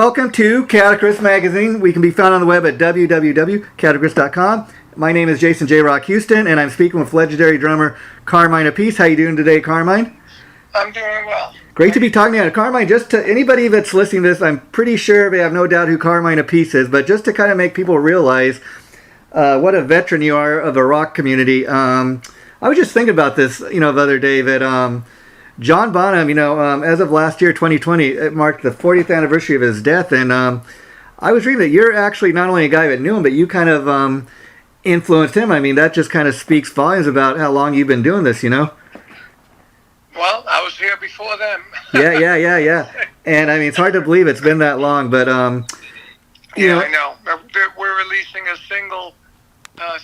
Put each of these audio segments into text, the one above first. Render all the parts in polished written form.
welcome to Riffs Magazine. We can be found on the web at www.catechris.com. My name is Jason JROCK Houston, and I'm speaking with legendary drummer Carmine Appice. How you doing today, Carmine? I'm doing well. Great to be talking to you. Carmine, just to anybody that's listening to this, I'm pretty sure they have no doubt who Carmine Appice is, but just to kind of make people realize what a veteran you are of the rock community. I was just thinking about this, the other day that John Bonham, as of last year, 2020, it marked the 40th anniversary of his death, and I was reading that you're actually not only a guy that knew him, but you kind of influenced him. I mean, that just kind of speaks volumes about how long you've been doing this, Well, I was here before them. Yeah. And I mean, it's hard to believe it's been that long, but I know. We're releasing a single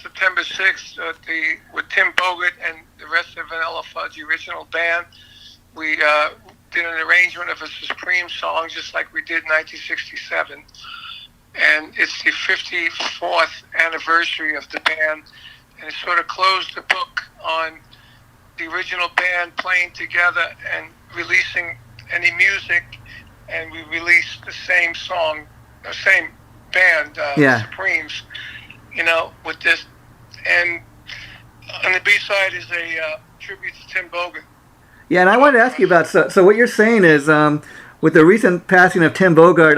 September 6th with Tim Bogert and the rest of Vanilla Fudge, the original band. We did an arrangement of a Supreme song, just like we did in 1967. And it's the 54th anniversary of the band. And it sort of closed the book on the original band playing together and releasing any music. And we released the same song, the same band, the Supremes, with this. And on the B-side is a tribute to Tim Bogert. Yeah, and I wanted to ask you about, so what you're saying is, with the recent passing of Tim Bogert,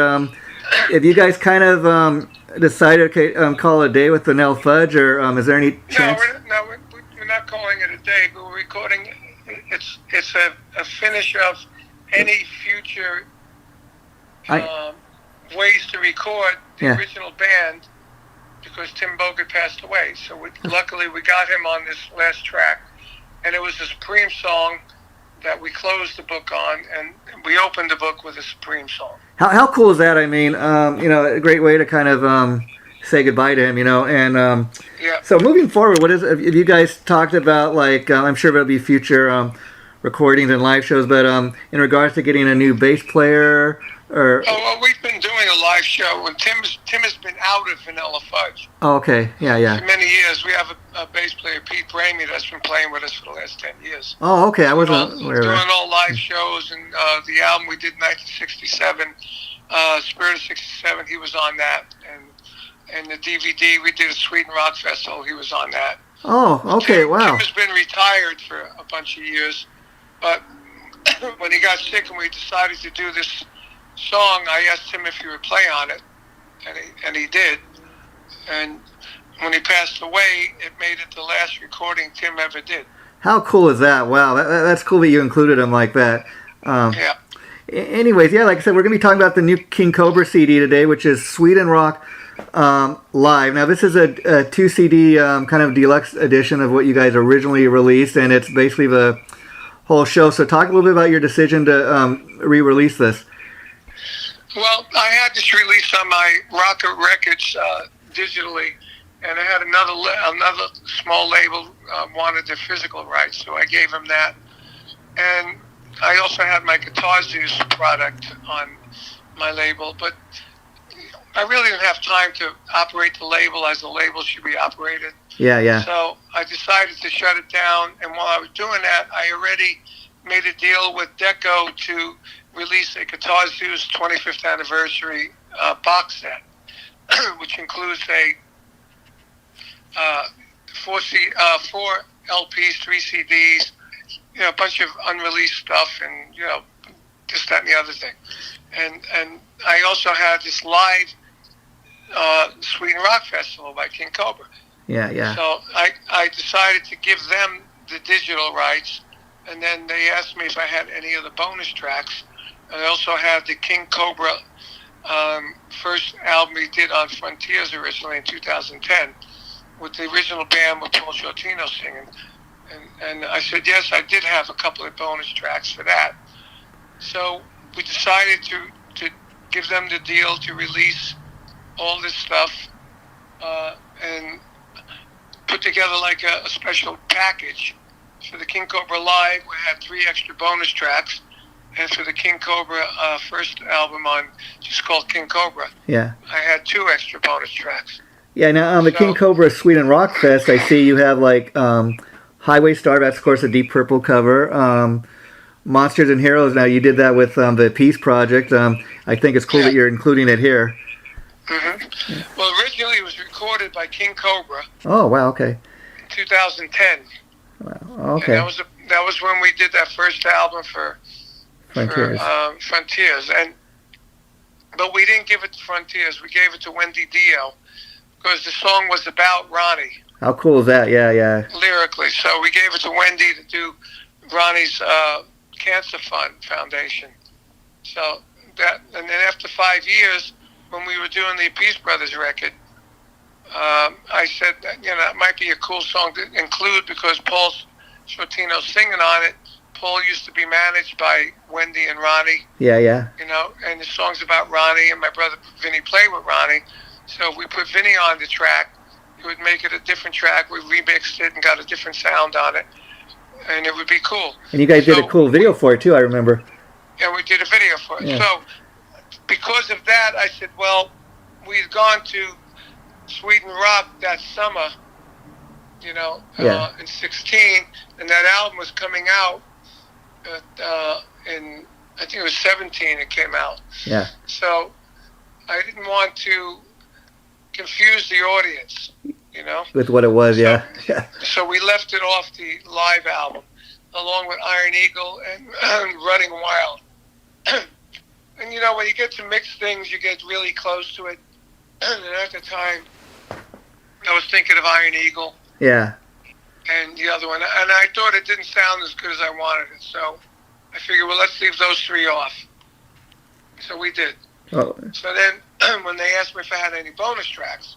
have you guys kind of decided, call it a day with Vanilla Fudge, or is there any chance? No, we're not calling it a day, but we're recording, it's a finish of any future ways to record the original band, because Tim Bogert passed away. So luckily we got him on this last track, and it was a Supreme song that we closed the book on, and we opened the book with a Supreme song. How cool is that? I mean, a great way to kind of say goodbye to him, and so moving forward, have you guys talked about, I'm sure there'll be future recordings and live shows, but in regards to getting a new bass player, or... Oh, well, we've been doing a live show, and Tim has been out of Vanilla Fudge. Oh, okay. Yeah. For many years. We have a bass player, Pete Bramey, that's been playing with us for the last 10 years. Oh, okay. I wasn't aware of that. Doing all live shows, and the album we did in 1967, Spirit of 67, he was on that. And the DVD we did at Sweden Rock Festival, he was on that. Oh, okay. Wow. Tim has been retired for a bunch of years, but when he got sick and we decided to do this song, I asked him if he would play on it, and he did. And when he passed away, it made it the last recording Tim ever did. How cool is that? Wow, that's cool that you included him like that. Anyways, like I said, we're going to be talking about the new King Kobra CD today, which is Sweden Rock Live. Now, this is a 2 CD kind of deluxe edition of what you guys originally released, and it's basically the whole show. So talk a little bit about your decision to re-release this. Well, I had this release on my Rocket Records digitally, and I had another small label wanted the physical rights, so I gave them that. And I also had my Guitar Zeus product on my label, but I really didn't have time to operate the label as the label should be operated. Yeah. So I decided to shut it down, and while I was doing that, I already made a deal with Deco to release a Guitar Zeus 25th anniversary box set, which includes a 4 LPs, 3 CDs, a bunch of unreleased stuff, and this, that, and the other thing. And I also had this live Sweden Rock Festival by King Kobra. Yeah. So I decided to give them the digital rights, and then they asked me if I had any of the bonus tracks. I also had the King Kobra first album we did on Frontiers originally in 2010 with the original band with Paul Shortino singing. And I said, yes, I did have a couple of bonus tracks for that. So we decided to give them the deal to release all this stuff and put together like a special package. For the King Kobra Live, we had 3 extra bonus tracks. And for the King Kobra first album just called King Kobra, I had 2 extra bonus tracks. Yeah, now on the King Kobra Sweden Rock Fest, I see you have Highway Star, that's of course a Deep Purple cover. Monsters and Heroes. Now you did that with the Peace Project. I think it's cool that you're including it here. Mm-hmm. Well, originally it was recorded by King Kobra. Oh wow, okay. In 2010. Wow, okay. And that was when we did that first album for Frontiers, but we didn't give it to Frontiers. We gave it to Wendy Dio because the song was about Ronnie. How cool is that? Yeah, yeah. Lyrically, so we gave it to Wendy to do Ronnie's Cancer Fund Foundation. So and then after 5 years, when we were doing the Peace Brothers record, I said that, it might be a cool song to include because Paul Shortino's singing on it. Paul used to be managed by Wendy and Ronnie. Yeah, yeah. And the song's about Ronnie, and my brother Vinny played with Ronnie. So if we put Vinny on the track, it would make it a different track. We remixed it and got a different sound on it, and it would be cool. And you guys did a cool video for it too, I remember. Yeah, we did a video for it. Yeah. So because of that, I said, well, we'd gone to Sweden Rock that summer, in 16, and that album was coming out in, I think it was 17 it came out. Yeah. So I didn't want to confuse the audience, with what it was. Yeah. So we left it off the live album along with Iron Eagle and Running Wild. And when you get to mix things, you get really close to it. And at the time, I was thinking of Iron Eagle. Yeah. And the other one. And I thought it didn't sound as good as I wanted it. So I figured, well, let's leave those three off. So we did. Oh. So then when they asked me if I had any bonus tracks,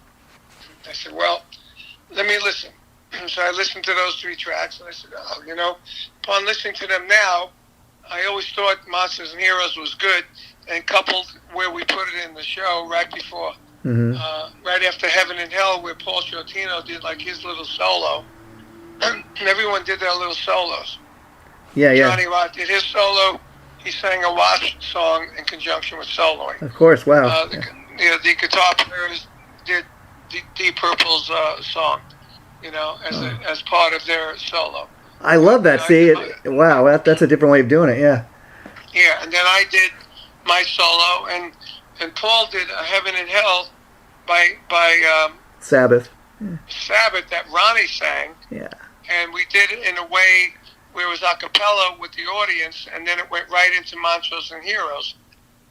I said, well, let me listen. So I listened to those three tracks, and I said, upon listening to them now, I always thought Monsters and Heroes was good, and coupled where we put it in the show right before, right after Heaven and Hell, where Paul Shortino did like his little solo, and everyone did their little solos. Yeah, yeah. Johnny Rock did his solo. He sang a Wasp song in conjunction with soloing. Of course, wow. The guitar players did Deep Purple's song, as part of their solo. I love that. See, wow, that's a different way of doing it. Yeah. Yeah, and then I did my solo, and Paul did Heaven and Hell by Sabbath. Sabbath that Ronnie sang. Yeah. And we did it in a way where it was a cappella with the audience, and then it went right into Monsters and Heroes,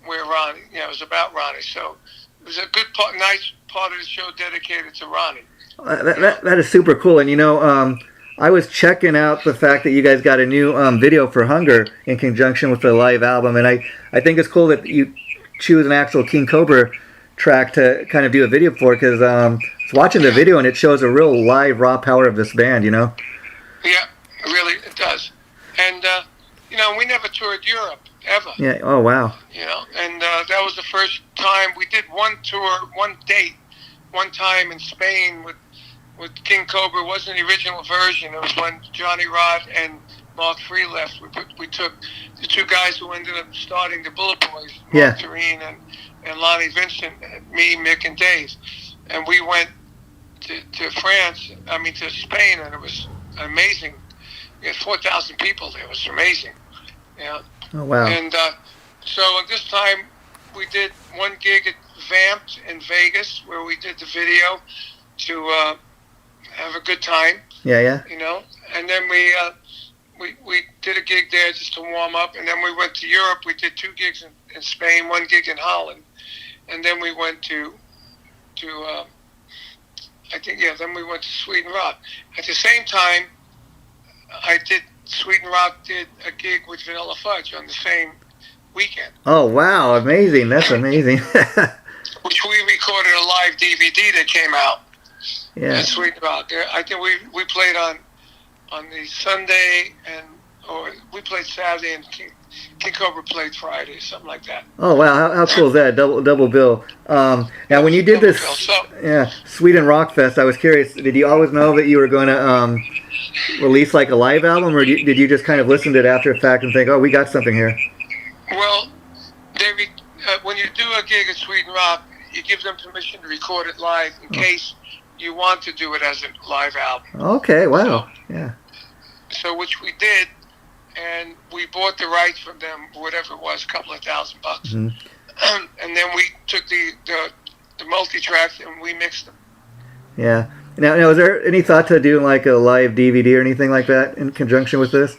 where Ronnie, it was about Ronnie. So it was a good part, nice part of the show dedicated to Ronnie. That is super cool. And I was checking out the fact that you guys got a new video for Hunger in conjunction with the live album, and I think it's cool that you choose an actual King Kobra track to kind of do a video for, because I was watching the video and it shows a real live raw power of this band. Yeah, really it does. And we never toured Europe ever. Yeah. Oh wow. And that was the first time we did one date one time in Spain with King Kobra. It wasn't the original version. It was when Johnny Rod and Mark Free left. We took the two guys who ended up starting the Bullet Boys, Mark Tureen and Lonnie Vincent, me, Mick, and Dave. And we went to Spain, and it was amazing. We had 4,000 people there. It was amazing. Yeah. Oh, wow. And so at this time, we did one gig at Vamped in Vegas, where we did the video to have a good time. Yeah, yeah. And then we did a gig there just to warm up, and then we went to Europe. We did 2 gigs in Spain, 1 gig in Holland, and then we went to then we went to Sweden Rock. At the same time, Sweden Rock did a gig with Vanilla Fudge on the same weekend. Oh wow, amazing! That's amazing. Which we recorded a live DVD that came out. Yeah. At Sweden Rock. I think we played on the Sunday, or we played Saturday, and King Kobra played Friday, something like that. Oh wow, how cool is that? Double bill. Now when you did this, Sweden Rock Fest, I was curious. Did you always know that you were going to release like a live album, or did you just kind of listen to it after the fact and think, oh, we got something here? Well, when you do a gig at Sweden Rock, you give them permission to record it live in case you want to do it as a live album. Okay, wow. Yeah. So which we did, and we bought the rights from them, whatever it was, a couple of $1,000. Mm-hmm. And then we took the multi-tracks and we mixed them. Yeah. Now, is there any thought to doing like a live DVD or anything like that in conjunction with this?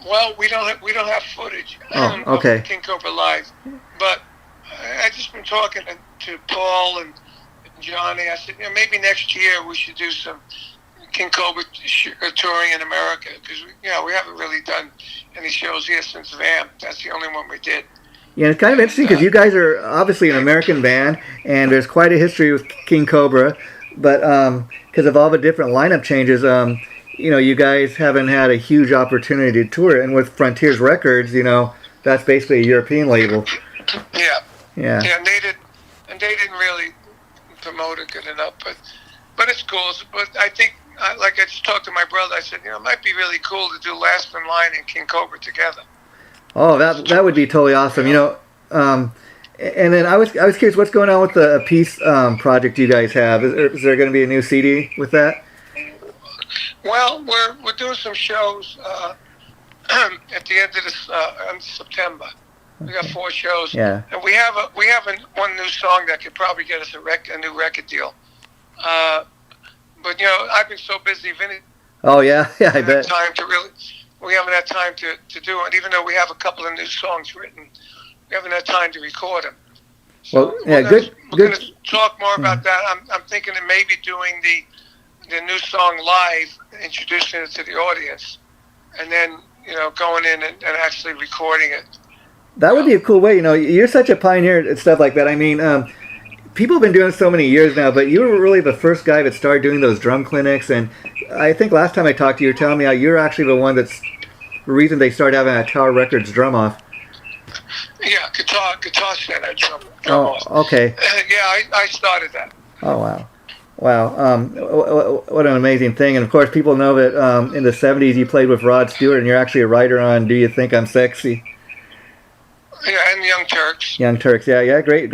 Well, we don't have footage okay. of King Kobra live, but I just been talking to Paul and Johnny. I said, maybe next year we should do some King Kobra touring in America, because we haven't really done any shows here since VAMP. That's the only one we did. Yeah, it's kind of interesting because you guys are obviously an American band, and there's quite a history with King Kobra, but because of all the different lineup changes, you guys haven't had a huge opportunity to tour. And with Frontiers Records, that's basically a European label. Yeah. Yeah. Yeah, and they didn't really promote it good enough, but it's cool. But I think, like I just talked to my brother, I said, it might be really cool to do Last in Line and King Kobra together. Oh, that would be totally awesome. And then I was curious, what's going on with the Appice project you guys have? Is there going to be a new CD with that? Well, we're doing some shows at the end of this September. We got 4 shows. Yeah. And we have one new song that could probably get us a new record deal. But I've been so busy. Vinny. Oh yeah, I bet. We haven't had time to do it. Even though we have a couple of new songs written, we haven't had time to record them. So well, yeah, we're going to talk more about that. I'm thinking of maybe doing the new song live, introducing it to the audience, and then going in and actually recording it. That would be a cool way. You're such a pioneer and stuff like that. I mean, people have been doing it so many years now, but you were really the first guy that started doing those drum clinics. And I think last time I talked to you, you were telling me how you're actually the one that's the reason they started having a Tower Records drum off. Yeah, guitar set at drum off. Okay. Yeah, I started that. Oh, wow. What an amazing thing. And of course, people know that in the 70s you played with Rod Stewart, and you're actually a writer on Do You Think I'm Sexy? Yeah, and Young Turks. Young Turks, yeah, great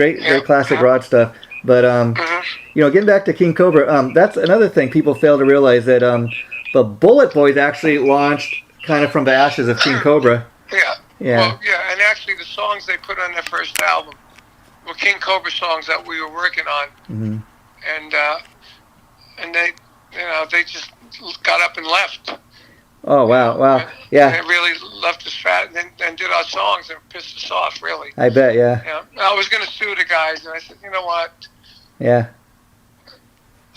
classic Rod stuff. But getting back to King Kobra, that's another thing people fail to realize, that the Bullet Boys actually launched kind of from the ashes of King Kobra. Yeah. Yeah. Well, yeah, and actually the songs they put on their first album were King Kobra songs that we were working on, and they just got up and left. Oh wow, yeah. They really left us fat and did our songs and pissed us off, really. I bet, yeah. Yeah. I was going to sue the guys, and I said, you know what? Yeah.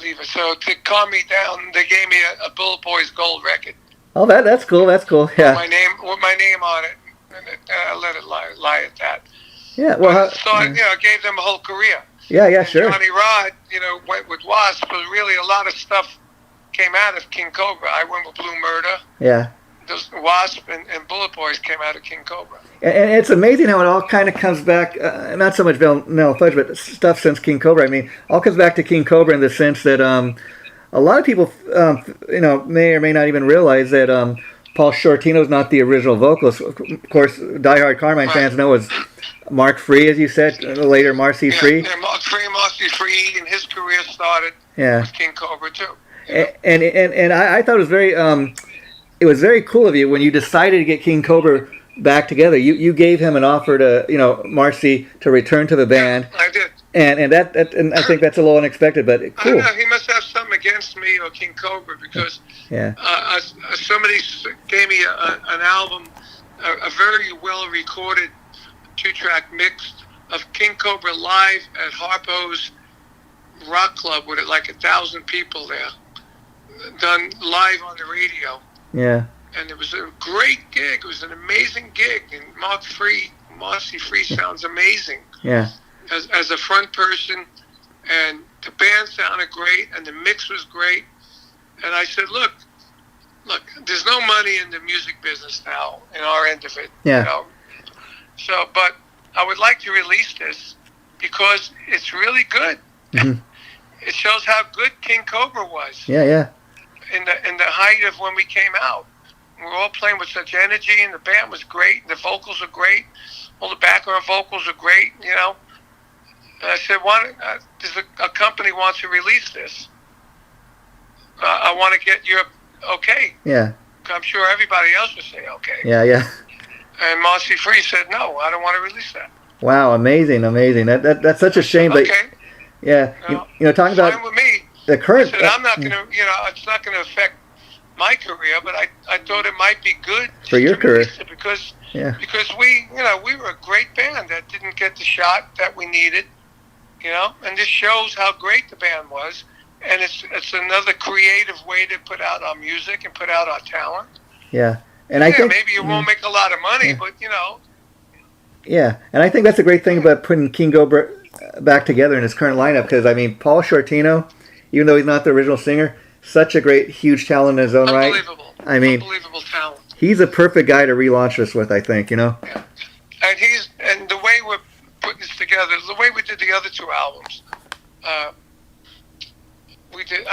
Leave it. So to calm me down, they gave me a Bullet Boys gold record. Oh, that's cool. Yeah. With my name on it, and I let it lie at that. Yeah. Well, I gave them a whole career. Yeah, sure. Johnny Rod, went with Wasp, but really a lot of stuff came out of King Kobra. I went with Blue Murder. Yeah. Those Wasp and Bullet Boys came out of King Kobra. And it's amazing how it all kind of comes back, not so much Vanilla Fudge, but stuff since King Kobra. I mean, all comes back to King Kobra in the sense that a lot of people, may or may not even realize that Paul Shortino is not the original vocalist. Of course, diehard Carmine fans know is Mark Free, as you said, later Marcy Free. Yeah, Marcy Free, and his career started with King Kobra too. And I thought it was very cool of you when you decided to get King Kobra back together. You gave him an offer to Marcy to return to the band. Yeah, I did. And I think that's a little unexpected, but cool. I don't know, he must have something against me or King Kobra, because somebody gave me an album, a very well recorded 2-track mix of King Kobra live at Harpo's Rock Club with like 1,000 people there, done live on the radio. Yeah. And it was a great gig. It was an amazing gig. And Marcy Free sounds amazing. Yeah. As a front person, and the band sounded great, and the mix was great. And I said, look, there's no money in the music business now in our end of it. Yeah. So, but I would like to release this because it's really good. Mm-hmm. It shows how good King Kobra was. Yeah. In the height of when we came out, we were all playing with such energy, and the band was great. The vocals are great. All the background vocals are great. And I said, there's a company wants to release this. I want to get your okay. Yeah. I'm sure everybody else would say okay. Yeah, yeah. And Marcy Free said, no, I don't want to release that. Wow, amazing. That's such a shame. But okay. Yeah, talking fine about with me. the current. I said, I'm not going to, it's not going to affect my career, but I thought it might be good for your career because we were a great band that didn't get the shot that we needed, and this shows how great the band was, and it's another creative way to put out our music and put out our talent. Yeah, and I think maybe you won't make a lot of money, but Yeah, and I think that's a great thing about putting King Kobra back together in his current lineup, because I mean, Paul Shortino, even though he's not the original singer, such a great, huge talent in his own right. I mean, unbelievable talent. He's a perfect guy to relaunch this with, I think, Yeah. And the way we're putting this together, the way we did the other two albums, I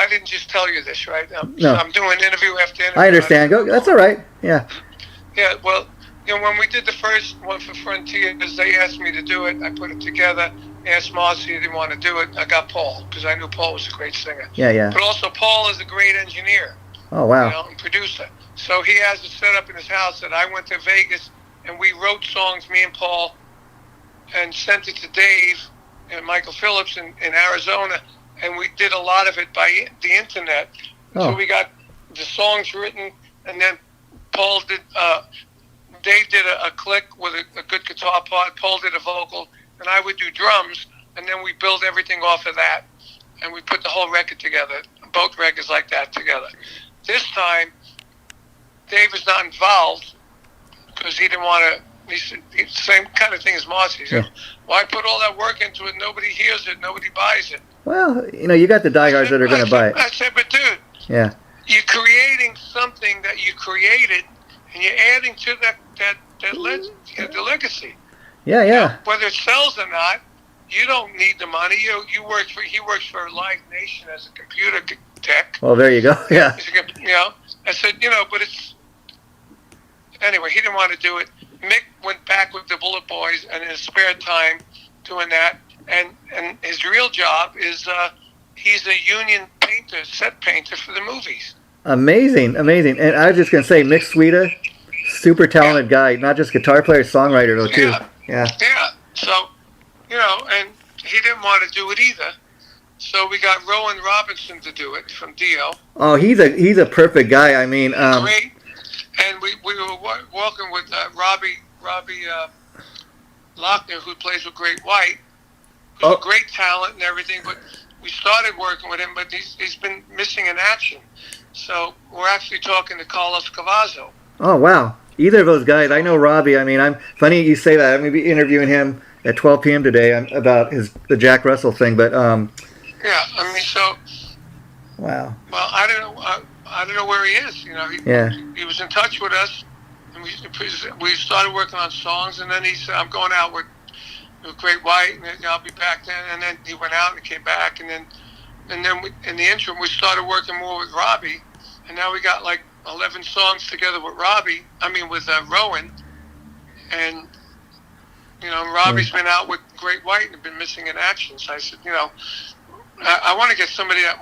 didn't just tell you this, right? No. I'm doing interview after interview. I understand. That's all right. Yeah. Yeah, well, when we did the first one for Frontiers, they asked me to do it. I put it together. Asked Marcy if he didn't want to do it. I got Paul, because I knew Paul was a great singer. Yeah, yeah. But also, Paul is a great engineer. Oh, wow. And producer. So he has it set up in his house that I went to Vegas, and we wrote songs, me and Paul, and sent it to Dave and Michael Phillips in Arizona, and we did a lot of it by the internet. Oh. So we got the songs written, and then Paul did, Dave did a click with a good guitar part, Paul did a vocal, and I would do drums, and then we build everything off of that, and we put the whole record together, both records like that together. This time, Dave is not involved, because he didn't want to. He said, the same kind of thing as Marcy. He said, why put all that work into it? Nobody hears it. Nobody buys it. Well, you got the diehards that are going to buy it. I said, but dude, yeah, you're creating something that you created, and you're adding to the legacy. Yeah, yeah. Whether it sells or not, you don't need the money. He works for Live Nation as a computer tech. Well, there you go. Yeah. I said, but it's anyway. He didn't want to do it. Mick went back with the Bullet Boys, and in his spare time doing that. And his real job is he's a union painter, set painter for the movies. Amazing. And I was just going to say, Mick Sweda, super talented guy, not just guitar player, songwriter though too. Yeah. So, and he didn't want to do it either. So we got Rowan Robinson to do it from Dio. Oh, he's a perfect guy. I mean, great. And we were working with Robbie Lochner, who plays with Great White, who's a great talent and everything. But we started working with him, but he's been missing in action. So we're actually talking to Carlos Cavazzo. Oh, wow. Either of those guys. I know Robbie. I mean, funny you say that. I'm going to be interviewing him at 12 p.m. today about the Jack Russell thing. But yeah, I mean, so. Wow. Well, I don't know where he is. He was in touch with us, and we started working on songs. And then he said, "I'm going out with Great White, and I'll be back then." And then he went out and came back, and then in the interim, we started working more with Robbie, and now we got like 11 songs together with Robbie. I mean, with Rowan, and Robbie's been out with Great White and been missing in action. So I said, I want to get somebody that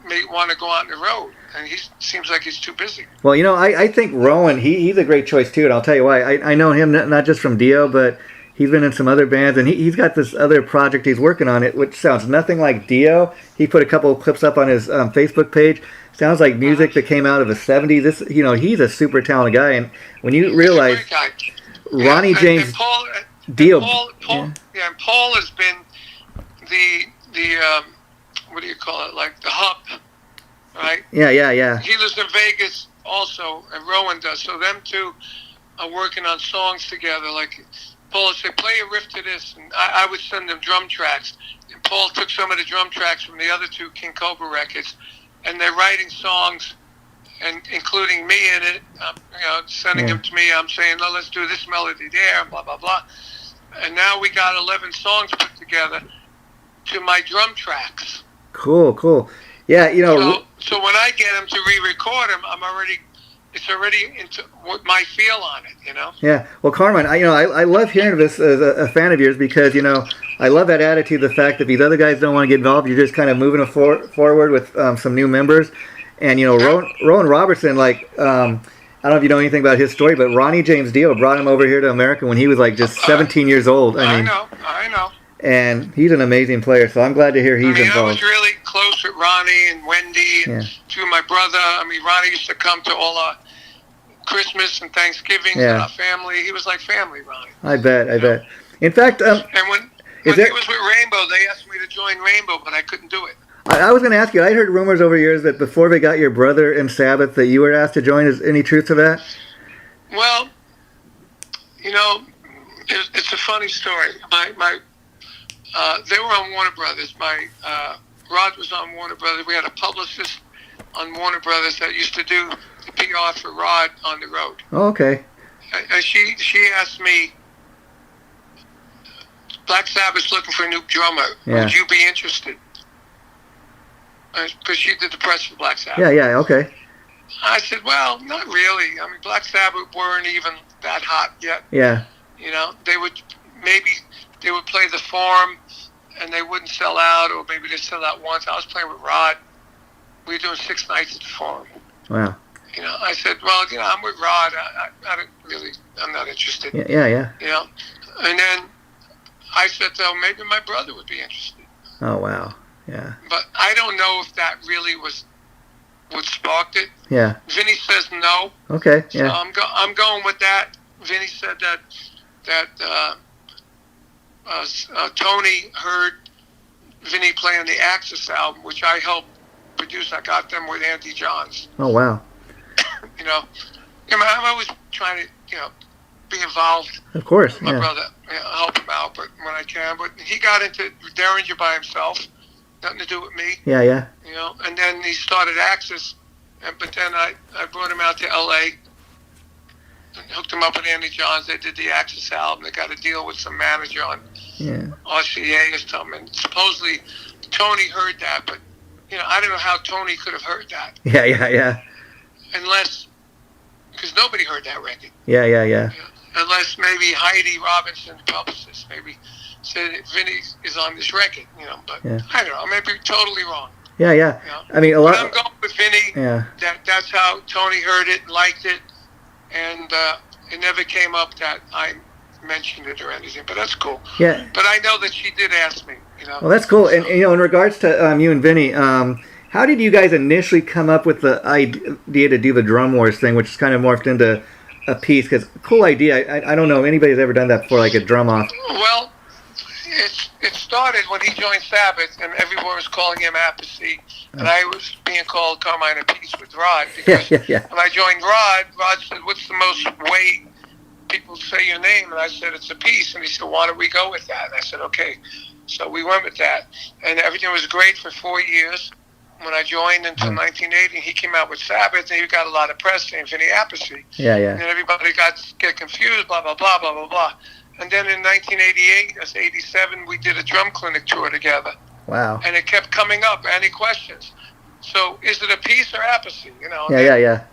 may want to go out on the road, and he seems like he's too busy. Well, I think Rowan, he's a great choice too, and I'll tell you why. I know him not just from Dio, but he's been in some other bands, and he's got this other project he's working on, which sounds nothing like Dio. He put a couple of clips up on his Facebook page. Sounds like music that came out of the 70s. He's a super talented guy, and when you realize Ronnie James and Paul, Dio, and Paul has been the what do you call it? Like the hub, right? Yeah. He lives in Vegas also, and Rowan does. So them two are working on songs together. Like Paul would say, play a riff to this, and I would send them drum tracks. And Paul took some of the drum tracks from the other two King Kobra records, and they're writing songs, and including me in it. Sending them to me. I'm saying, no, let's do this melody there, blah blah blah. And now we got 11 songs put together to my drum tracks. Cool. Yeah, So when I get them to re-record them, it's already into my feel on it, Yeah. Well, Carmine, I love hearing this as a fan of yours, because I love that attitude. The fact that these other guys don't want to get involved, you're just kind of moving forward with some new members, and Rowan Robertson, I don't know if you know anything about his story, but Ronnie James Dio brought him over here to America when he was like just 17 years old. I know. And he's an amazing player, so I'm glad to hear he's involved. I was really close with Ronnie and Wendy and to my brother. I mean, Ronnie used to come to all our Christmas and Thanksgiving with our family. He was like family, Ronnie. I bet. In fact, and when he was with Rainbow, they asked me to join Rainbow, but I couldn't do it. I was going to ask you, I heard rumors over years that before they got your brother in Sabbath that you were asked to join. Is any truth to that? Well, you know, it's a funny story. They were on Warner Brothers. Rod was on Warner Brothers. We had a publicist on Warner Brothers that used to do the PR for Rod on the road. Oh, okay. And she asked me, Black Sabbath's looking for a new drummer. Yeah. Would you be interested? Because she did the press for Black Sabbath. Yeah, okay. I said, well, not really. I mean, Black Sabbath weren't even that hot yet. Yeah. You know, they would play the Forum and they wouldn't sell out, or maybe they sell out once. I was playing with Rod. We were doing 6 nights at the Forum. Wow. You know, I said, well, you know, I'm with Rod. I'm not interested. Yeah. You know, and then I said, oh, maybe my brother would be interested. Oh, wow. Yeah. But I don't know if that really was what sparked it. Yeah. Vinny says no. Okay. Yeah. So I'm going with that. Vinny said that Tony heard Vinny playing the Axis album, which I helped produce. I got them with Andy Johns. Oh, wow. You know, I'm always trying to, be involved. Of course. With my brother, help him out, but when I can. But he got into Derringer by himself. Nothing to do with me. Yeah. You know, and then he started Axis, but then I brought him out to L.A. and hooked him up with Andy Johns. They did the Axis album. They got a deal with some manager on RCA or something. And supposedly Tony heard that, but I don't know how Tony could have heard that. Yeah. Unless, because nobody heard that record. Yeah. Unless maybe Heidi Robinson, the publicist, maybe said Vinny is on this record, but I don't know. I may be totally wrong. Yeah. I mean, a lot. But I'm going with Vinny. Yeah. That's how Tony heard it and liked it, and it never came up that I mentioned it or anything. But that's cool. Yeah. But I know that she did ask me. Well, that's cool. So, and in regards to you and Vinny, how did you guys initially come up with the idea to do the Drum Wars thing, which is kind of morphed into a piece? Because cool idea. I don't know if anybody's ever done that before, like a drum off. Well, it started when he joined Sabbath, and everyone was calling him Appice, and I was being called Carmine Appice with Rod, because when I joined Rod said, what's the most way people say your name? And I said, it's Appice, and he said, why don't we go with that? And I said, okay. So we went with that, and everything was great for 4 years. When I joined until 1980, he came out with Sabbath, and he got a lot of press saying Vinny Appice. Yeah. And then everybody get confused, blah, blah, blah, blah, blah, blah. And then in 1988, that's 87, we did a drum clinic tour together. Wow. And it kept coming up, any questions? So is it Appice or Appice? Yeah.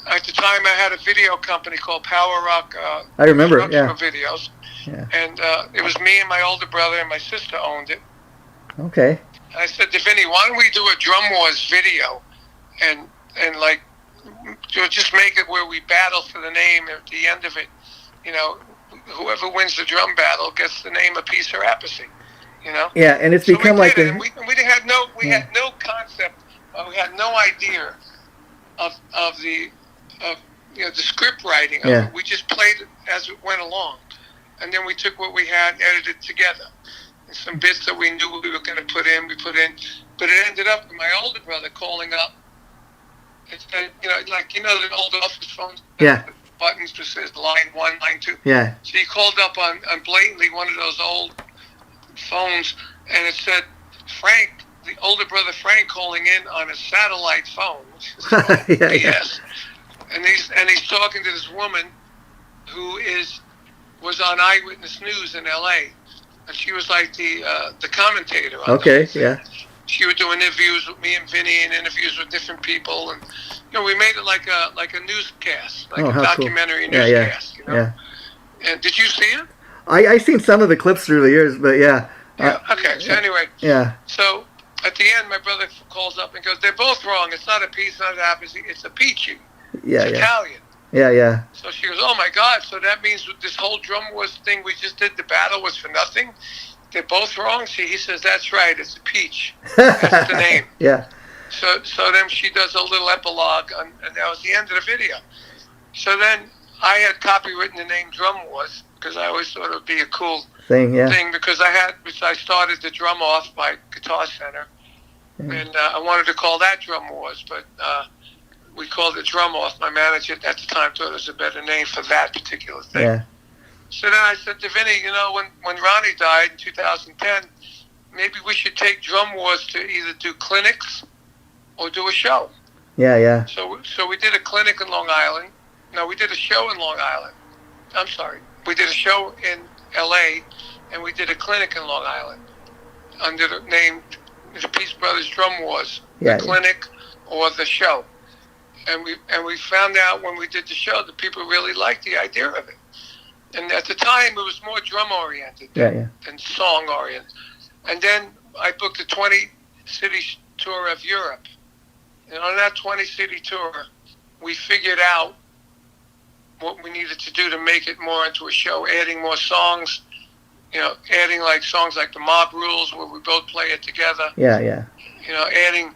At the time, I had a video company called Power Rock. I remember, videos. Yeah. And it was me and my older brother and my sister owned it. Okay. And I said to Vinny, why don't we do a Drum Wars video and like just make it where we battle for the name at the end of it. Whoever wins the drum battle gets the name Appice or Appice. Yeah, and it's become like we had no concept. We had no idea of the script writing of it. We just played it as it went along. And then we took what we had and edited it together. And some bits that we knew we were going to put in, we put in. But it ended up with my older brother calling up. It said, the old office phones. Yeah. The buttons that says line 1, line 2. Yeah. So he called up on blatantly one of those old phones, and it said, Frank, the older brother Frank calling in on a satellite phone. Yes. And he's talking to this woman who was on Eyewitness News in L.A., and she was like the commentator on okay, yeah. She was doing interviews with me and Vinny and interviews with different people, and we made it like a newscast, like a documentary newscast. Yeah. And did you see it? I seen some of the clips through the years, but yeah. Okay. So anyway. Yeah. So at the end, my brother calls up and goes, "They're both wrong. It's not Appice, not Appice. It's Appice. Yeah. It's Italian." Yeah, yeah. So she goes, oh my God, so that means this whole drum wars thing we just did, the battle was for nothing? They're both wrong? See, he says, that's right, it's a peach. That's the name. Yeah. So then she does a little epilogue, and that was the end of the video. So then I had copywritten the name Drum Wars, because I always thought it would be a cool thing, because I started the Drum Off by Guitar Center, and I wanted to call that Drum Wars, but we called it Drum Off. My manager at the time thought it was a better name for that particular thing. Yeah. So then I said to Vinny, when Ronnie died in 2010, maybe we should take Drum Wars to either do clinics or do a show. Yeah, yeah. So we did a clinic in Long Island. No, we did a show in Long Island. I'm sorry. We did a show in L.A., and we did a clinic in Long Island under the name the Peace Brothers Drum Wars, the clinic or the show. And we found out when we did the show that people really liked the idea of it. And at the time, it was more drum-oriented than song-oriented. And then I booked a 20-city tour of Europe. And on that 20-city tour, we figured out what we needed to do to make it more into a show, adding more songs, adding like songs like the Mob Rules where we both play it together. Yeah, yeah. Adding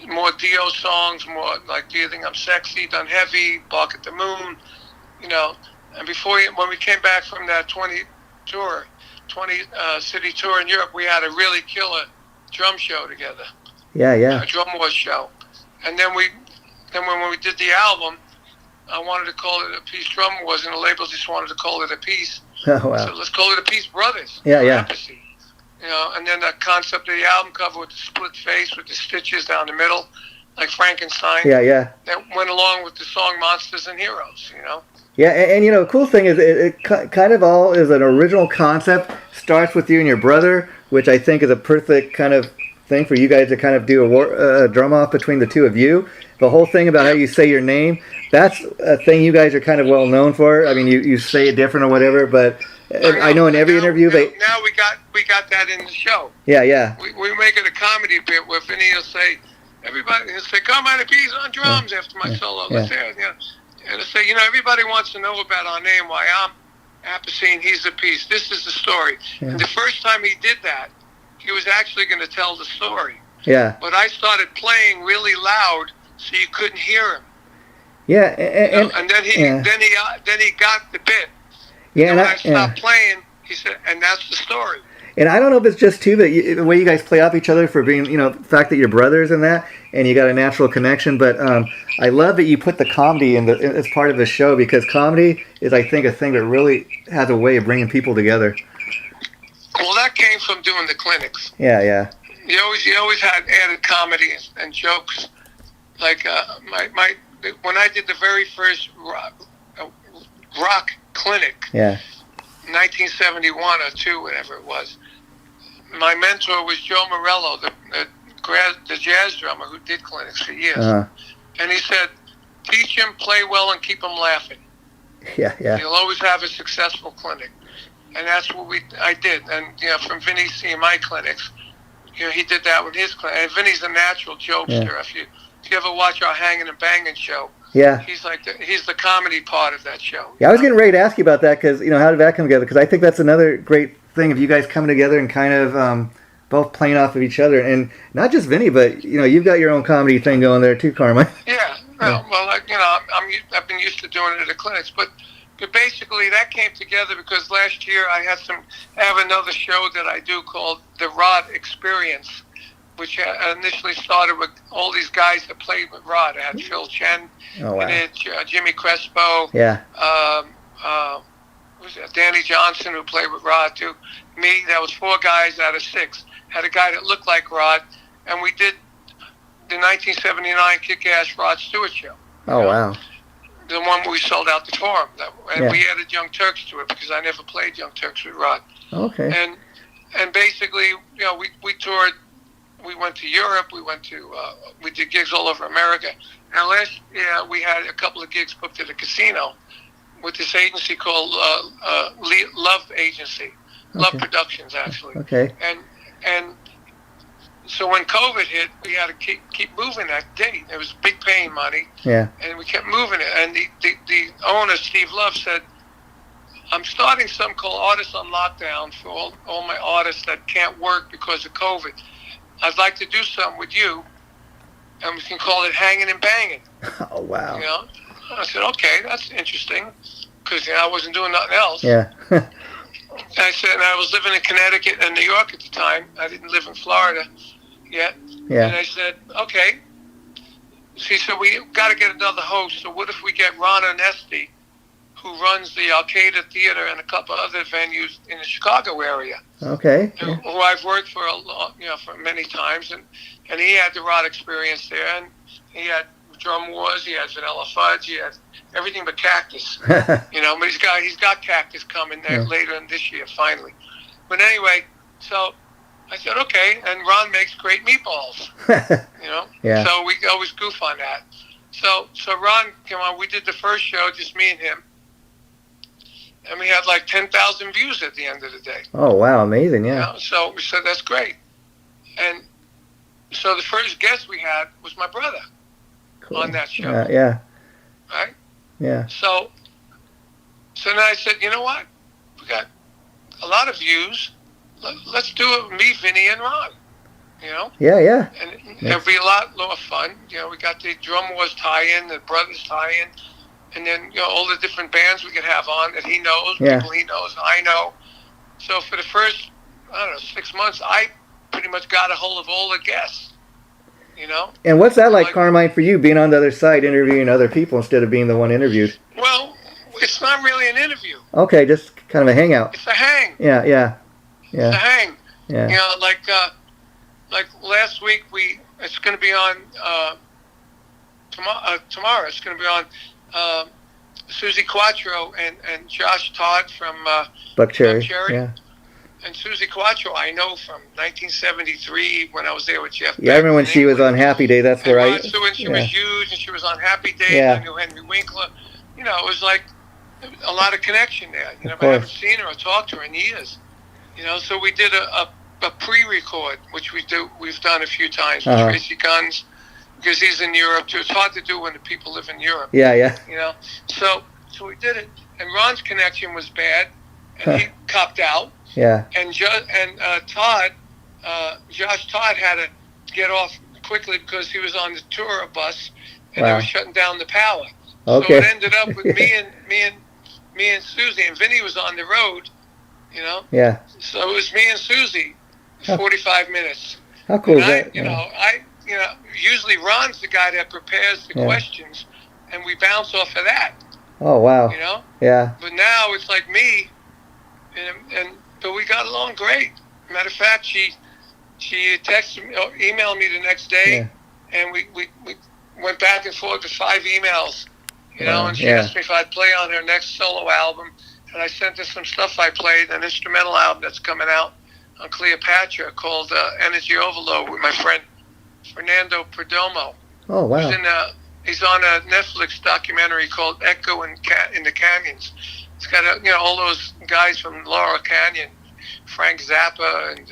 more Dio songs, more like Do You Think I'm Sexy, Done Heavy, Bark at the Moon, And when we came back from that 20-city tour in Europe, we had a really killer drum show together. Yeah, yeah. A drum wars show. And then when we did the album, I wanted to call it a Peace Drum Wars, and the label just wanted to call it a Peace. Oh, wow. So let's call it a Peace Brothers. Yeah, yeah. Appice. And then the concept of the album cover with the split face with the stitches down the middle, like Frankenstein. Yeah, yeah. That went along with the song Monsters and Heroes, Yeah, and the cool thing is it kind of all is an original concept. Starts with you and your brother, which I think is a perfect kind of thing for you guys to kind of do a drum off between the two of you. The whole thing about how you say your name, that's a thing you guys are kind of well known for. I mean, you say it different or whatever, but I know in every interview now we got that in the show. Yeah, yeah. We make it a comedy bit where Vinny will say, everybody will say, Carmine Appice on drums after my solo. And I say, everybody wants to know about our name, why I'm Appice and he's Appice. This is the story. Yeah. And the first time he did that, he was actually going to tell the story. Yeah. But I started playing really loud so you couldn't hear him. Yeah, and then he got the bit. Yeah, and when I stopped playing, he said, and that's the story. And I don't know if it's just too that the way you guys play off each other for being, the fact that you're brothers and that, and you got a natural connection. But I love that you put the comedy as part of the show, because comedy is, I think, a thing that really has a way of bringing people together. Well, that came from doing the clinics. Yeah, yeah. You always had added comedy and jokes. Like when I did the very first rock clinic, 1971 or 2, whatever it was. My mentor was Joe Morello, the jazz drummer who did clinics for years. And he said, teach him, play well, and keep him laughing. Yeah, yeah. You'll always have a successful clinic. And that's what I did. And, from Vinny seeing my clinics, he did that with his clinic. And Vinny's a natural jokester. Yeah. If you ever watch our Hanging and Banging show, he's the comedy part of that show. Yeah, I was getting ready to ask you about that, because, how did that come together? Because I think that's another great thing of you guys coming together and kind of both playing off of each other. And not just Vinny, but, you've got your own comedy thing going there too, Carmine. Yeah. Well, I've been used to doing it at the clinics. But basically that came together because last year I have another show that I do called The Rod Experience, which initially started with all these guys that played with Rod. I had Phil Chen, Jimmy Crespo, Danny Johnson, who played with Rod too. Me, that was 4 guys out of 6. Had a guy that looked like Rod, and we did the 1979 Kick-Ass Rod Stewart show. Oh, wow. The one we sold out the Forum. And we added Young Turks to it because I never played Young Turks with Rod. Okay. And basically, we toured. We went to Europe. We did gigs all over America. And last year, we had a couple of gigs booked at a casino with this agency called Love Agency. Love Productions, actually. Okay. And So when COVID hit, we had to keep moving that date. It was big paying money. Yeah. And we kept moving it. And the owner, Steve Love, said, I'm starting something called Artists on Lockdown for all my artists that can't work because of COVID. I'd like to do something with you, and we can call it Hanging and Banging. Oh, wow. You know? I said, okay, that's interesting, because I wasn't doing nothing else. Yeah. I said, and I was living in Connecticut and New York at the time. I didn't live in Florida yet. Yeah. And I said, okay. She said, we got to get another host. So what if we get Ron Onesti, who runs the Al-Qaeda Theater and a couple other venues in the Chicago area? Okay. Yeah. Who I've worked for for many times, and he had the Rod experience there, and he had Drum Wars, he had Vanilla Fudge, he had everything but Cactus. But he's got Cactus coming there later in this year, finally. But anyway, so I said, okay, and Ron makes great meatballs. Yeah. So we always goof on that. So Ron came on, we did the first show, just me and him, and we had like 10,000 views at the end of the day. Oh, wow, amazing, yeah. So we said, that's great. And so the first guest we had was my brother. Cool. On that show. Yeah. Right? Yeah. So then I said, you know what? We got a lot of views. Let's do it with me, Vinny, and Ron. Yeah. And it'll be a lot more fun. We got the Drum Wars tie-in, the Brothers tie-in, and then all the different bands we could have on that he knows, people he knows, I know. So for the first, 6 months, I pretty much got a hold of all the guests. And what's that like, Carmine, for you, being on the other side, interviewing other people instead of being the one interviewed? Well, it's not really an interview. Okay, just kind of a hangout. It's a hang. Yeah. It's a hang. Yeah. Like last week, it's going to be on tomorrow. It's going to be on Susie Quattro and Josh Todd from Buck Cherry. Yeah. And Susie Quattro, I know from 1973 when I was there with Jeff. Yeah, I remember when she was on Happy Day. That's where and she was huge, and she was on Happy Day. Yeah. I knew Henry Winkler. It was like a lot of connection there. But I haven't seen her or talked to her in years. So we did a pre-record, which we've done a few times with Tracy Guns, because he's in Europe too. It's hard to do when the people live in Europe. Yeah. So we did it, and Ron's connection was bad, and he copped out. Yeah. And Josh Todd had to get off quickly because he was on the tour bus, and they were shutting down the power. Okay. So it ended up with me and Susie, and Vinny was on the road. Yeah. So it was me and Susie, 45 minutes. How cool is that? I Usually Ron's the guy that prepares the questions, and we bounce off of that. Oh wow. Yeah. But now it's like me, but we got along great. Matter of fact, she texted me, emailed me the next day, and we went back and forth with 5 emails. And she asked me if I'd play on her next solo album. And I sent her some stuff I played, an instrumental album that's coming out on Cleopatra called Energy Overload with my friend Fernando Perdomo. Oh, wow. He's on a Netflix documentary called Echo in the Canyons. It's got all those guys from Laurel Canyon, Frank Zappa, and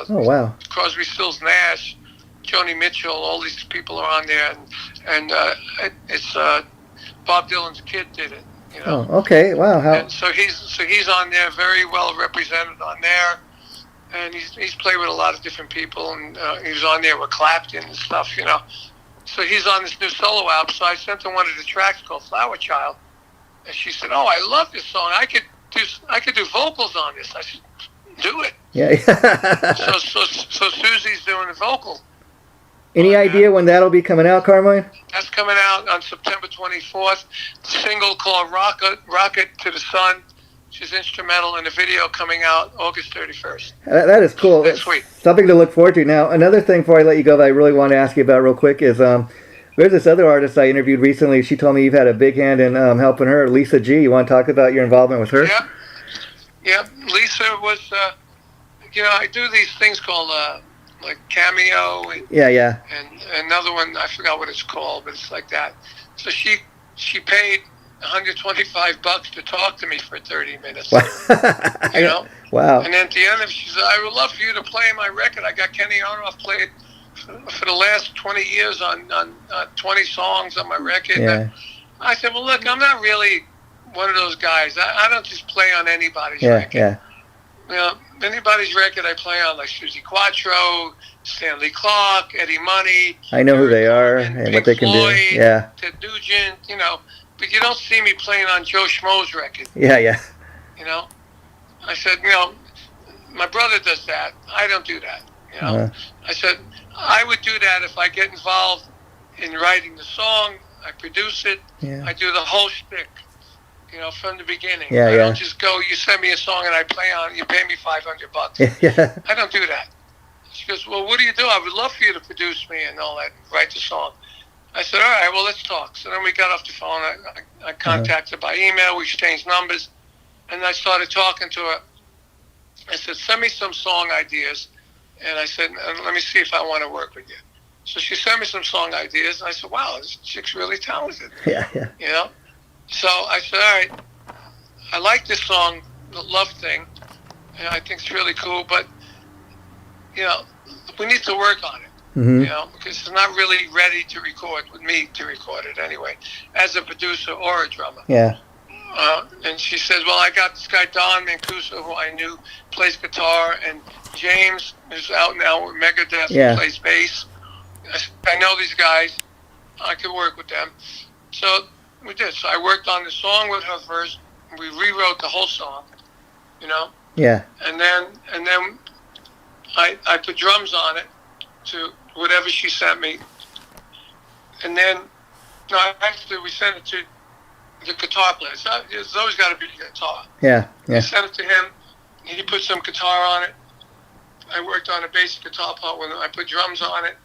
oh, wow. Crosby, Stills, Nash, Joni Mitchell. All these people are on there, and it's Bob Dylan's kid did it. Oh, okay. Wow. And so he's on there, very well represented on there, and he's played with a lot of different people, and he was on there with Clapton and stuff. So he's on this new solo album. So I sent her one of the tracks called Flower Child, and she said, "Oh, I love this song. I could do vocals on this." I said, "Do it." Yeah. So Susie's doing the vocal. Any idea when that'll be coming out, Carmine? That's coming out on September 24th. The single called Rocket to the Sun. She's instrumental in the video coming out August 31st. That is cool. That's sweet. Something to look forward to. Now, another thing before I let you go that I really want to ask you about real quick is there's this other artist I interviewed recently. She told me you've had a big hand in helping her, Lisa G. You want to talk about your involvement with her? Yeah. Lisa was, I do these things called like Cameo. And another one, I forgot what it's called, but it's like that. So she paid $125 to talk to me for 30 minutes. Wow. And then at the end of it, she said, "I would love for you to play my record. I got Kenny Aronoff played for the last 20 years on 20 songs on my record. Yeah. I said, well, look, I'm not really one of those guys. I don't just play on anybody's Yeah, record. yeah. You know, anybody's record I play on, like Susie Quattro, Stanley Clark, Eddie Money. I know who they are and what they can Floyd, do. Yeah. Ted Nugent, you know. But you don't see me playing on Joe Schmo's record. Yeah, yeah. You know? I said, you know, my brother does that. I don't do that. You know? Uh-huh. I said, I would do that if I get involved in writing the song, I produce it, Yeah. I do the whole shtick, you know, from the beginning. Yeah, I yeah. don't just go, you send me a song and I play on it, you pay me $500. Yeah. I don't do that. She goes, well, what do you do? I would love for you to produce me and all that, write the song. I said, all right, well, let's talk. So then we got off the phone. I contacted her by email. We exchanged numbers. And I started talking to her. I said, send me some song ideas. And I said, let me see if I want to work with you. So she sent me some song ideas. And I said, wow, this chick's really talented. Yeah, yeah. You know? So I said, all right, I like this song, the Love Thing. And I think it's really cool. But, you know, we need to work on it. Mm-hmm. You know, because it's not really ready to record with me to record it anyway, as a producer or a drummer. Yeah. And she says, well, I got this guy, Don Mancuso, who I knew plays guitar, and James, who's out now with Megadeth, Yeah. plays bass. I know these guys. I could work with them. So we did. So I worked on the song with her first. We rewrote the whole song, you know. Yeah. And then I put drums on it to whatever she sent me. And then, no, actually we sent it to the guitar player. So there's always got to be a guitar. Yeah. Yeah. I sent it to him. He put some guitar on it. I worked on a basic guitar part with him. I put drums on it.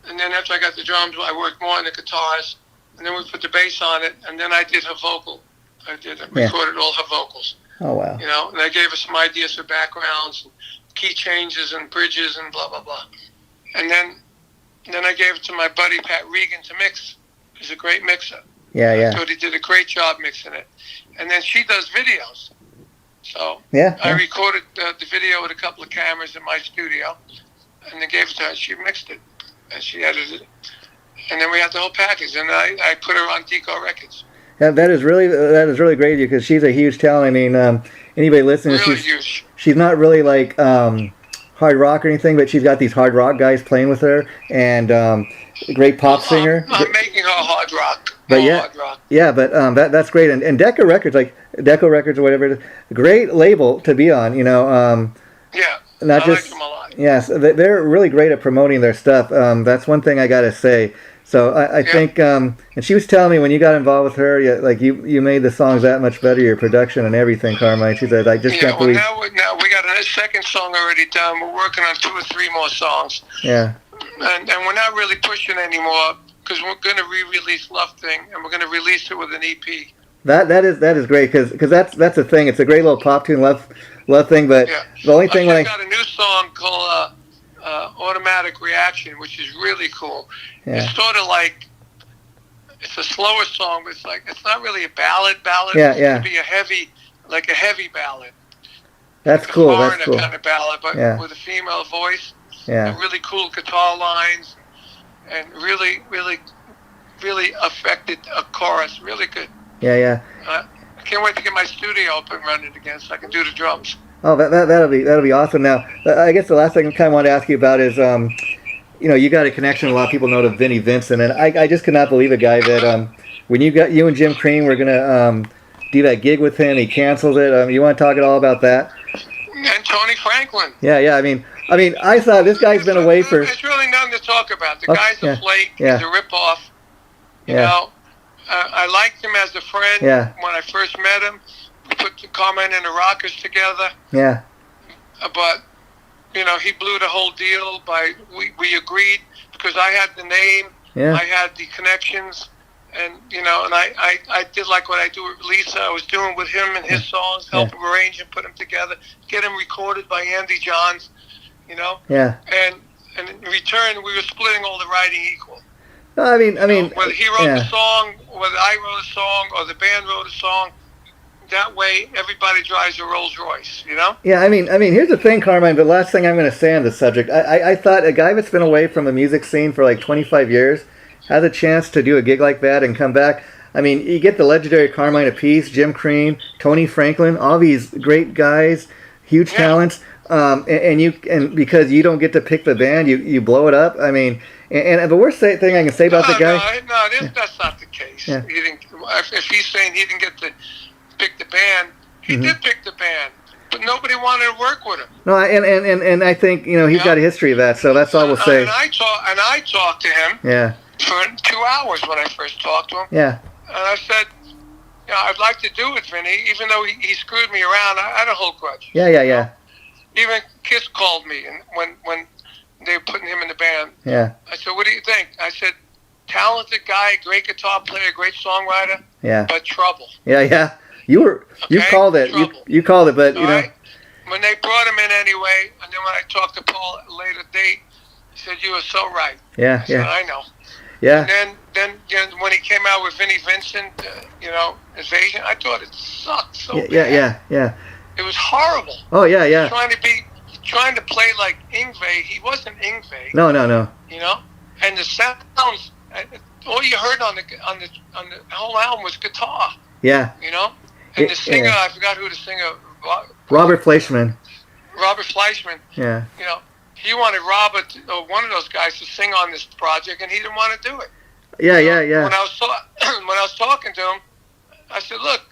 And then after I got the drums, I worked more on the guitars. And then we put the bass on it. And then I did her vocal. Recorded all her vocals. Oh, wow. You know, and I gave her some ideas for backgrounds, and key changes and bridges and blah, blah, blah. And then I gave it to my buddy Pat Regan to mix. He's a great mixer. Yeah, yeah. I thought he did a great job mixing it. And then she does videos. So Yeah. I recorded the video with a couple of cameras in my studio, and then gave it to her. She mixed it, and she edited it. And then we had the whole package, and I put her on Deco Records. Yeah, that is really great of you, because she's a huge talent. I mean, anybody listening, Really huge. she's not really like hard rock or anything, but she's got these hard rock guys playing with her, and a great pop singer. I'm making her hard rock. But yeah, hard rock. Yeah, but that's great. And Deco Records, like Deco Records or whatever it is, great label to be on. You know, Yeah, not I just like them a lot. yes, they're really great at promoting their stuff. That's one thing I gotta say. So I think, and she was telling me when you got involved with her, you made the songs that much better, your production and everything, Carmine. She said, I just can't believe. Now we got a second song already done. We're working on 2 or 3 more songs. Yeah. And we're not really pushing anymore, because we're going to re-release Love Thing, and we're going to release it with an EP. That is great, because that's the thing. It's a great little pop tune, Love Thing. But the only thing I got a new song called Automatic Reaction, which is really cool. Yeah. It's sort of like, it's a slower song, but it's not really a ballad. Yeah, it's going to be a heavy ballad. That's like cool. A That's cool. kind of ballad, but with a female voice. Yeah. And really cool guitar lines, and really, really, really affected a chorus. Really good. Yeah, yeah. I can't wait to get my studio up and running again so I can do the drums. Oh, that'll be awesome. Now, I guess the last thing I kind of want to ask you about is, you got a connection. A lot of people know to Vinnie Vincent, and I just could not believe a guy that when you and Jim Crean were gonna do that gig with him, he canceled it. You want to talk at all about that? And Tony Franklin. Yeah. I mean, I thought this guy's been away for. There's really nothing to talk about. The guy's a flake. Yeah. He's a ripoff. You know, I liked him as a friend when I first met him. We put the Carmine and the Rockers together. Yeah. But, he blew the whole deal we agreed, because I had the name, I had the connections, and, and I did like what I do with Lisa. I was doing with him and his songs, help him arrange and put them together, get them recorded by Andy Johns, Yeah. And in return, we were splitting all the writing equal. I mean, whether he wrote the song, whether I wrote a song, or the band wrote a song, that way everybody drives a Rolls Royce, you know? Yeah, I mean, here's the thing, Carmine. The last thing I'm going to say on this subject, I thought a guy that's been away from the music scene for like 25 years has a chance to do a gig like that and come back. I mean, you get the legendary Carmine Appice, Jim Crean, Tony Franklin, all these great guys, huge talents, and because you don't get to pick the band, you blow it up. I mean, and the worst thing I can say about the guy, that's not the case. Yeah. He didn't, if he's saying he didn't get to pick the band, he did pick the band, but nobody wanted to work with him. No, and I think he's got a history of that, so that's all we'll say. And I talked to him. Yeah. For 2 hours when I first talked to him. Yeah. And I said, I'd like to do it, Vinny, even though he screwed me around. I had a whole grudge. Yeah. Even Kiss called me and when they were putting him in the band. Yeah. I said, what do you think? I said, talented guy, great guitar player, great songwriter. Yeah. But trouble. Yeah. You called it. You called it, but Right? When they brought him in anyway, and then when I talked to Paul at a later date, he said, you were so right. Yeah. I said, I know. Yeah. And then when he came out with Vinnie Vincent, Invasion, I thought it sucked so bad. Yeah. It was horrible. Oh yeah. Trying to play like Yngwie. He wasn't Yngwie. No. You know, and the sounds, all you heard on the whole album was guitar. Yeah. You know, and the singer, I forgot who the singer. Robert Fleischman. Robert Fleischman. Yeah. You know. He wanted Robert, one of those guys, to sing on this project, and he didn't want to do it. Yeah. When I was talking to him, I said, "Look,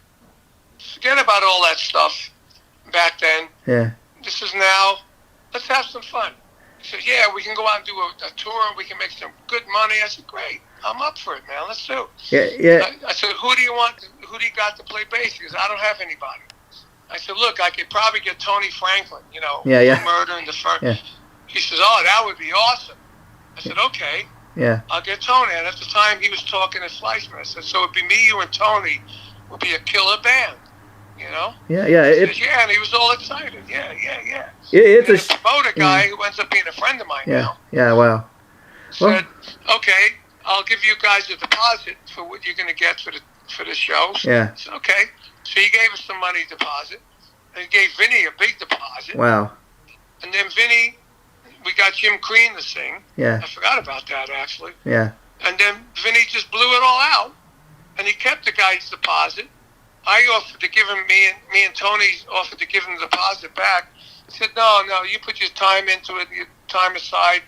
forget about all that stuff back then. Yeah. This is now. Let's have some fun." He said, "Yeah, we can go out and do a tour. We can make some good money." I said, "Great, I'm up for it, man. Let's do it." Yeah. I said, "Who do you want? Who do you got to play bass?" He goes, "I don't have anybody." I said, "Look, I could probably get Tony Franklin. Yeah. Murder in the First." Yeah. He says, "Oh, that would be awesome." I said, "Okay, yeah, I'll get Tony." And at the time, he was talking to Fleischman. I said, "So it'd be me, you, and Tony would be a killer band, you know?" Yeah. He said, and he was all excited. Yeah. It's and a promoter guy who ends up being a friend of mine now. Yeah. Wow. Said, "Okay, I'll give you guys a deposit for what you're going to get for the shows." Yeah. I said, "Okay." So he gave us some money deposit, and he gave Vinny a big deposit. Wow. And then Vinny. We got Jim Crean to sing. Yeah. I forgot about that, actually. Yeah. And then Vinny just blew it all out, and he kept the guy's deposit. I offered to give him, me and Tony offered to give him the deposit back. He said, no, you put your time into it, your time aside,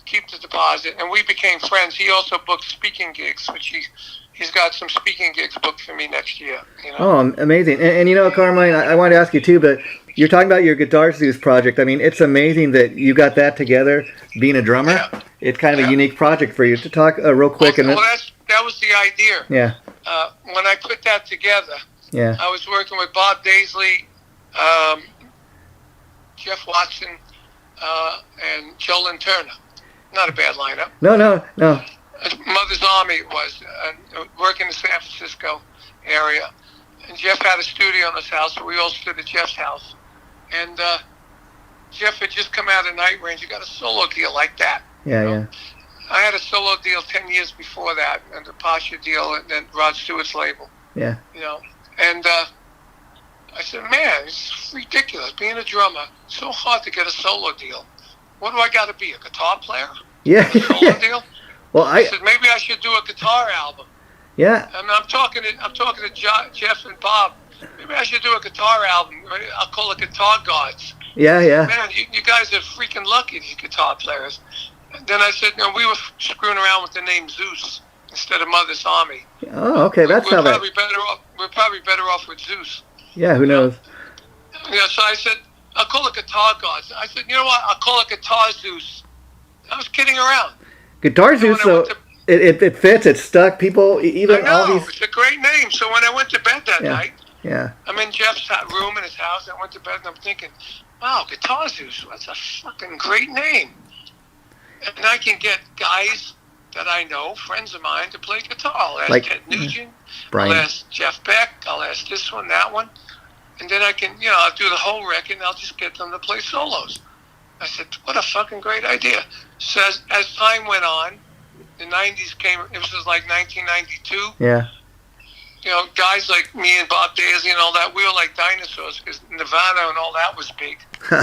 keep the deposit. And we became friends. He also booked speaking gigs, which he's got some speaking gigs booked for me next year. Oh, amazing. And Carmine, I wanted to ask you too, but you're talking about your Guitar Zeus project. I mean, it's amazing that you got that together, being a drummer. Yeah. It's kind of a unique project for you. To talk real quick. That was the idea. Yeah. When I put that together, yeah, I was working with Bob Daisley, Jeff Watson, and Joe Lynn Turner. Not a bad lineup. No. Mother's Army was working in the San Francisco area. And Jeff had a studio in his house, so we all stood at Jeff's house. And Jeff had just come out of Night Range. He got a solo deal like that. Yeah. I had a solo deal 10 years before that, and the Pasha deal, and then Rod Stewart's label. Yeah. And I said, man, it's ridiculous. Being a drummer, it's so hard to get a solo deal. What do I got to be, a guitar player? Yeah. A solo deal? Well, I said, maybe I should do a guitar album. Yeah. And I'm talking to Jeff and Bob. Maybe I should do a guitar album. I'll call it Guitar Gods. Yeah. Man, you guys are freaking lucky, these guitar players. And then I said, we were screwing around with the name Zeus instead of Mother's Army. Oh, okay, that's how that. We're probably better off with Zeus. Yeah, who knows? Yeah, so I said, I'll call it Guitar Gods. I said, you know what? I'll call it Guitar Zeus. I was kidding around. Guitar Zeus, though, it fits. It's stuck. People, even all these. It's a great name. So when I went to bed that night, yeah, I'm in Jeff's room in his house. I went to bed and I'm thinking, wow, Guitar Zeus. That's a fucking great name. And I can get guys that I know, friends of mine, to play guitar. I'll ask Ted Nugent. Brian. I'll ask Jeff Beck. I'll ask this one, that one. And then I can, I'll do the whole record and I'll just get them to play solos. I said, what a fucking great idea. So as time went on, the 90s came, it was like 1992. Yeah. guys like me and Bob Daisy and all that, we were like dinosaurs because Nirvana and all that was big.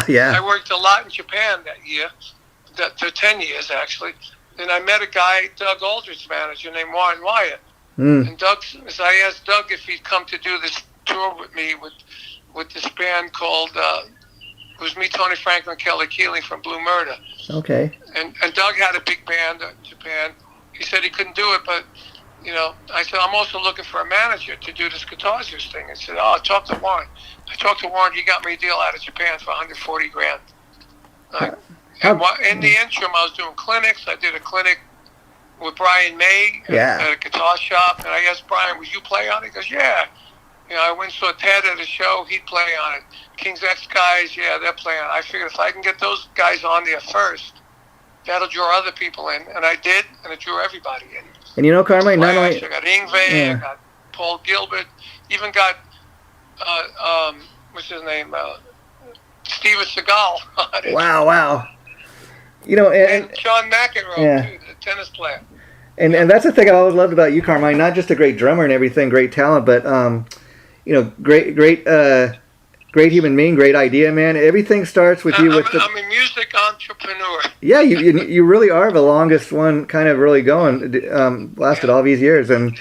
Yeah. I worked a lot in Japan that year, for 10 years actually. And I met a guy, Doug Aldrich's manager, named Warren Wyatt. And so I asked Doug if he'd come to do this tour with me with this band called, it was me, Tony Franklin, Kelly Keeling from Blue Murder. Okay. And Doug had a big band in Japan. He said he couldn't do it, but, I said, I'm also looking for a manager to do this Guitar Zeus thing. I said, talk to Warren. I talked to Warren. He got me a deal out of Japan for $140,000. And in the interim, I was doing clinics. I did a clinic with Brian May at a guitar shop. And I asked Brian, would you play on it? He goes, yeah. I went and saw Ted at a show. He'd play on it. King's X guys, they're playing on it. I figured if I can get those guys on there first, that'll draw other people in. And I did, and it drew everybody in. And Carmine, not only... I got Yngwie, I got Paul Gilbert, even got, what's his name, Steven Seagal on it. Wow. And Sean McEnroe, too, the tennis player. And that's the thing I always loved about you, Carmine. Not just a great drummer and everything, great talent, but great human being, great idea, man. Everything starts with you. I'm a music entrepreneur. Yeah, you really are the longest one, kind of really going. Lasted all these years, and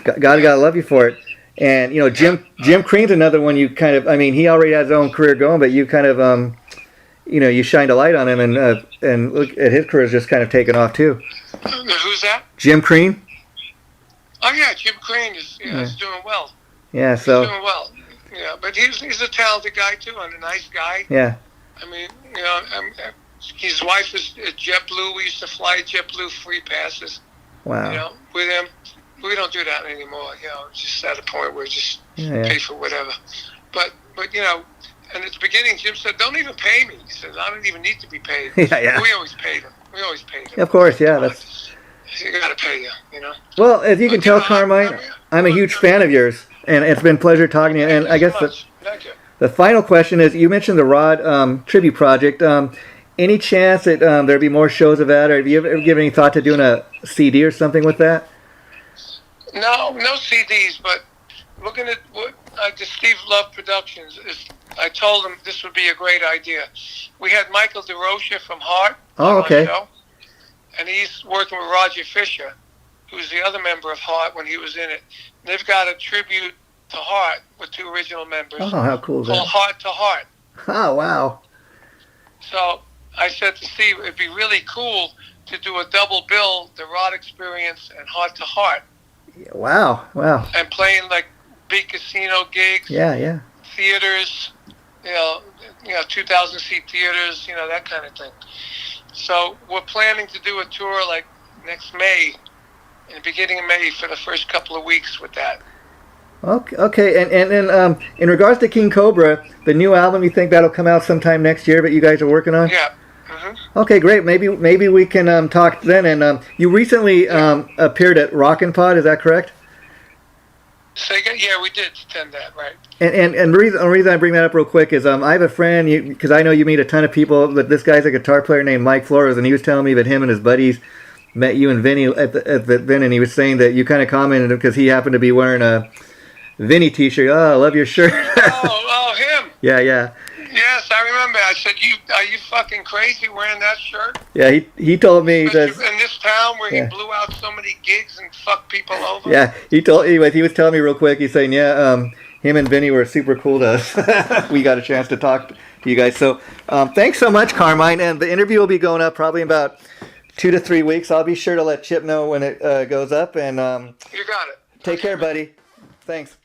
gotta love you for it. And Jim Crean's another one. You kind of, he already has his own career going, but you kind of, you shined a light on him, and look at his career's just kind of taken off too. Who's that? Jim Crean. Oh yeah, Jim Crean is doing well. Yeah, so he's doing well. Yeah, but he's a talented guy too, and a nice guy. Yeah. His wife is JetBlue. We used to fly JetBlue free passes. Wow. With him. We don't do that anymore. Just at a point where just pay for whatever. But and at the beginning, Jim said, "Don't even pay me." He said, "I don't even need to be paid." Yeah. We always paid him. Of course, yeah. That's. You gotta pay you. Well, as you can tell, Carmine, I'm a huge fan of yours, and it's been a pleasure talking to you. And I guess the final question is: you mentioned the Rod tribute project. Any chance that there'd be more shows of that, or have you ever given any thought to doing a CD or something with that? No CDs, but looking at what the Steve Love Productions is. I told him this would be a great idea. We had Michael DeRocha from Heart on our show, and he's working with Roger Fisher, who's the other member of Heart when he was in it. And they've got a tribute to Heart with two original members. Oh, how cool is that? Called Heart to Heart. Oh, wow. So I said to Steve, it'd be really cool to do a double bill, the Rod Experience and Heart to Heart. Yeah, wow. And playing like big casino gigs. Yeah. Theaters, 2,000 seat theaters, that kind of thing. So we're planning to do a tour like next May, in the beginning of May, for the first couple of weeks with that. Okay. And then in regards to King Kobra, the new album, you think that'll come out sometime next year? But you guys are working on? Yeah. Mm-hmm. Okay, great. Maybe we can talk then. And you recently appeared at Rockin' Pod. Is that correct? Yeah, we did attend that, right? And the reason I bring that up real quick is I have a friend, because I know you meet a ton of people, but this guy's a guitar player named Mike Flores, and he was telling me that him and his buddies met you and Vinny at the then, and he was saying that you kind of commented because he happened to be wearing a Vinny t-shirt. Oh, I love your shirt. oh, him. Yeah. Yes, I remember. I said, are you fucking crazy wearing that shirt? Yeah, he told me that in this town where he blew out so many gigs and fucked people over. Yeah, he was telling me real quick. He's saying, him and Vinny were super cool to us. We got a chance to talk to you guys. So, thanks so much, Carmine. And the interview will be going up probably in about 2 to 3 weeks. I'll be sure to let Chip know when it goes up. And you got it. Take care, buddy. Thanks.